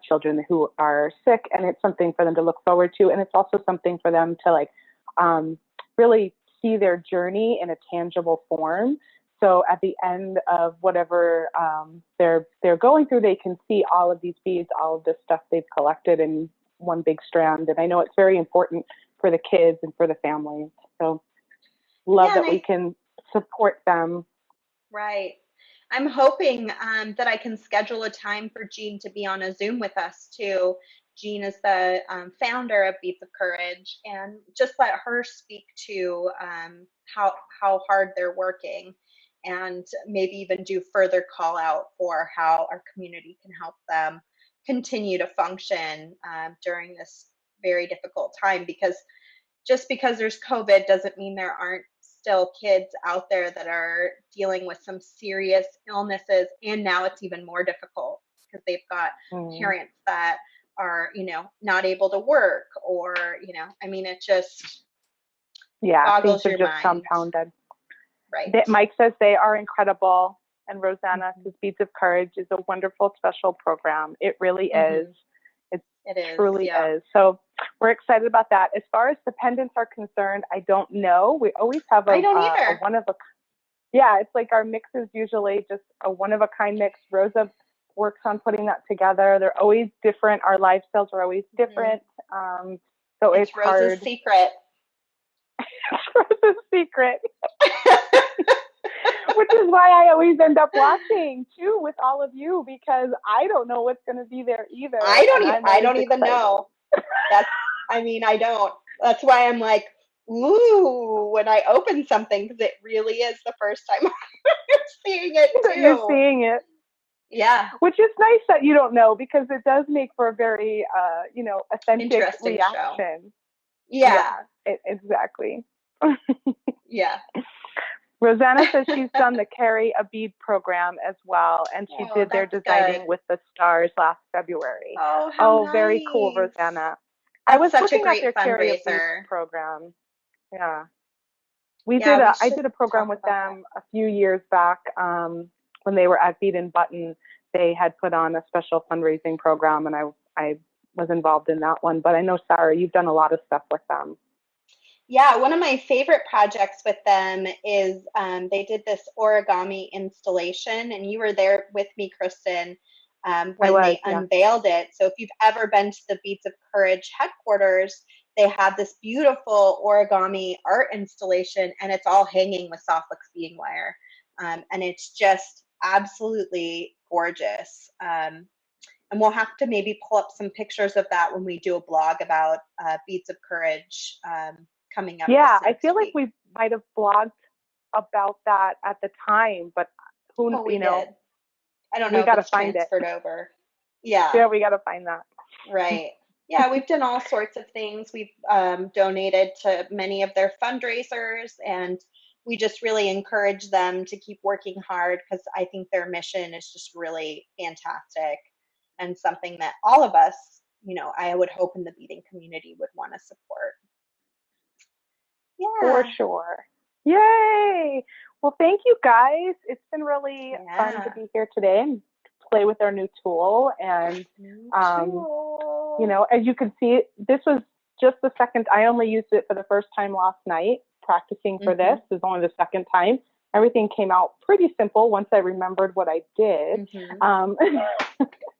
children who are sick. And it's something for them to look forward to. And it's also something for them to really see their journey in a tangible form. So at the end of whatever they're going through, they can see all of these beads, all of this stuff they've collected in one big strand. And I know it's very important for the kids and for the families. So love that we can support them. Right. I'm hoping that I can schedule a time for Jean to be on a Zoom with us too. Jean is the founder of Beads of Courage, and just let her speak to how hard they're working, and maybe even do further call out for how our community can help them continue to function during this very difficult time. Because just because there's COVID doesn't mean there aren't still kids out there that are dealing with some serious illnesses. And now it's even more difficult because they've got parents that are, not able to work, or, it just boggles things are your just mind. compounded. Right. Mike says they are incredible. And Rosanna says Beads of Courage is a wonderful special program. It really is. It is, truly is. So we're excited about that. As far as the pendants are concerned, I don't know. We always have a one of a. Yeah, it's like our mix is usually just a one of a kind mix. Rosa works on putting that together. They're always different. Our live sales are always different. So it's Rosa's hard. secret. It's a secret. Which is why I always end up watching too with all of you, because I don't know what's going to be there either. I don't even know. I don't. That's why I'm like, ooh, when I open something, because it really is the first time I'm seeing it too. You're seeing it. Yeah. Which is nice that you don't know, because it does make for a very, authentic interesting reaction. Show. Yeah. Exactly. Yeah. Rosanna says she's done the Carry a Bead program as well, and she did their designing with the stars last February. Oh, how nice. Very cool, Rosanna. That's I was such looking a great at their Carry a Bead program. Yeah. I did a program with them a few years back when they were at Bead and Button. They had put on a special fundraising program, and I was involved in that one. But I know, Sarah, you've done a lot of stuff with them. Yeah, one of my favorite projects with them is they did this origami installation, and you were there with me, Kristen, when they unveiled it. So if you've ever been to the Beads of Courage headquarters, they have this beautiful origami art installation, and it's all hanging with Softflix beading wire. And it's just absolutely gorgeous. And we'll have to maybe pull up some pictures of that when we do a blog about Beads of Courage coming up. Yeah, I feel like we might have blogged about that at the time, but did. I don't know if it's transferred over. Yeah, we got to find that. Right. Yeah, we've done all sorts of things. We've donated to many of their fundraisers, and we just really encourage them to keep working hard, because I think their mission is just really fantastic and something that all of us, I would hope in the beading community would want to support. Yeah. For sure. Yay! Well, thank you guys. It's been really fun to be here today and play with our new tool. And, as you can see, this was just the second. I only used it for the first time last night, practicing for this. This is only the second time. Everything came out pretty simple once I remembered what I did.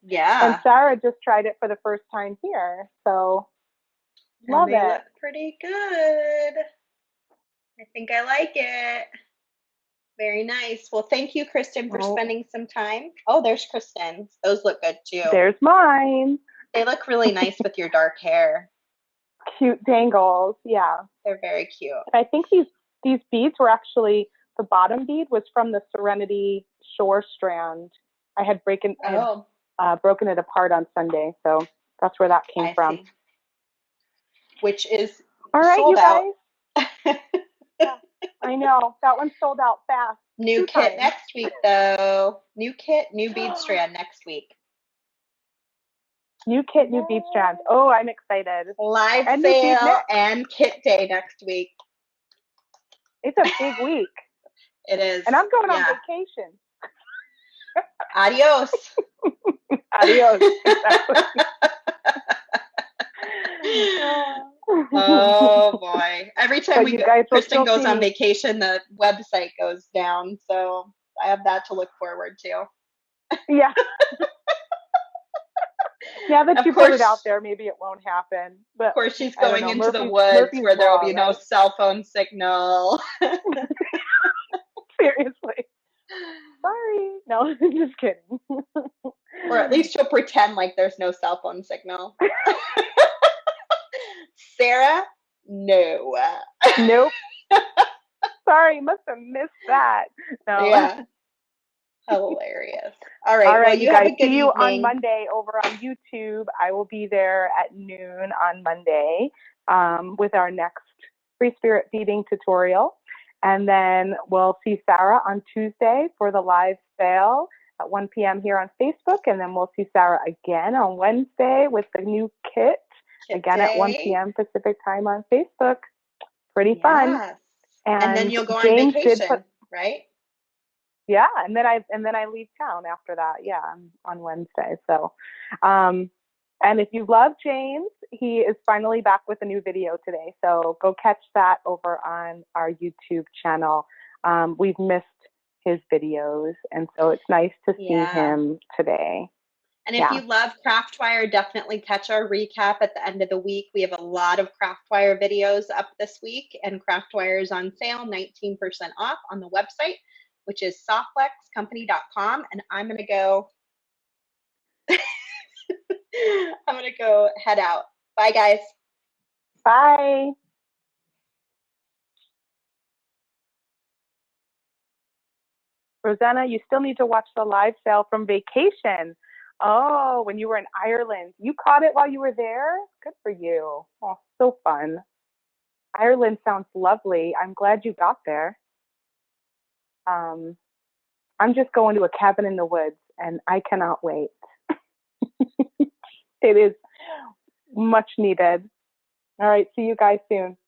Yeah. And Sarah just tried it for the first time here. So, love it. Look pretty good. I think I like it. Very nice. Well, thank you, Kristen, for spending some time. Oh, there's Kristen's. Those look good too. There's mine. They look really nice with your dark hair. Cute dangles. Yeah. They're very cute. I think these beads were actually, the bottom bead was from the Serenity Shore strand. I had broken it apart on Sunday, so that's where that came from. See. Which is all right, sold you out. Guys. Yeah, I know that one sold out fast. New kit next week, though. New kit, new bead strand next week. New kit, new bead strand. Oh, I'm excited. Live sale and kit day next week. It's a big week. It is. And I'm going on vacation. Adios. Adios. Exactly. Oh boy. Every time Kristen goes on vacation, the website goes down. So I have that to look forward to. Yeah. Now that you put it out there, maybe it won't happen. But of course, she's going into the woods where there will be no cell phone signal. Seriously. Sorry. No, just kidding. Or at least she'll pretend like there's no cell phone signal. Sarah? No. Nope. Sorry, must have missed that. No. Yeah. Hilarious. All right. Well, you have a good see you evening. on Monday over on YouTube. I will be there at noon on Monday with our next Free Spirit Beading tutorial. And then we'll see Sarah on Tuesday for the live sale at 1 p.m. here on Facebook. And then we'll see Sarah again on Wednesday with the new kit again at 1 p.m. Pacific time on Facebook. Pretty fun. And then you'll go on vacation, right? Yeah, and then I leave town after that. Yeah, on Wednesday. So, and if you love James, he is finally back with a new video today. So go catch that over on our YouTube channel. We've missed his videos, and so it's nice to see him today. And if Yeah. you love Craftwire, definitely catch our recap at the end of the week. We have a lot of Craftwire videos up this week, and Craftwire is on sale, 19% off on the website, which is softflexcompany.com. And I'm going to go, I'm going to go head out. Bye, guys. Bye. Rosanna, you still need to watch the live sale from vacation. Oh, when you were in Ireland. You caught it while you were there? Good for you. Oh, so fun. Ireland sounds lovely. I'm glad you got there. I'm just going to a cabin in the woods and I cannot wait. It is much needed. All right, see you guys soon.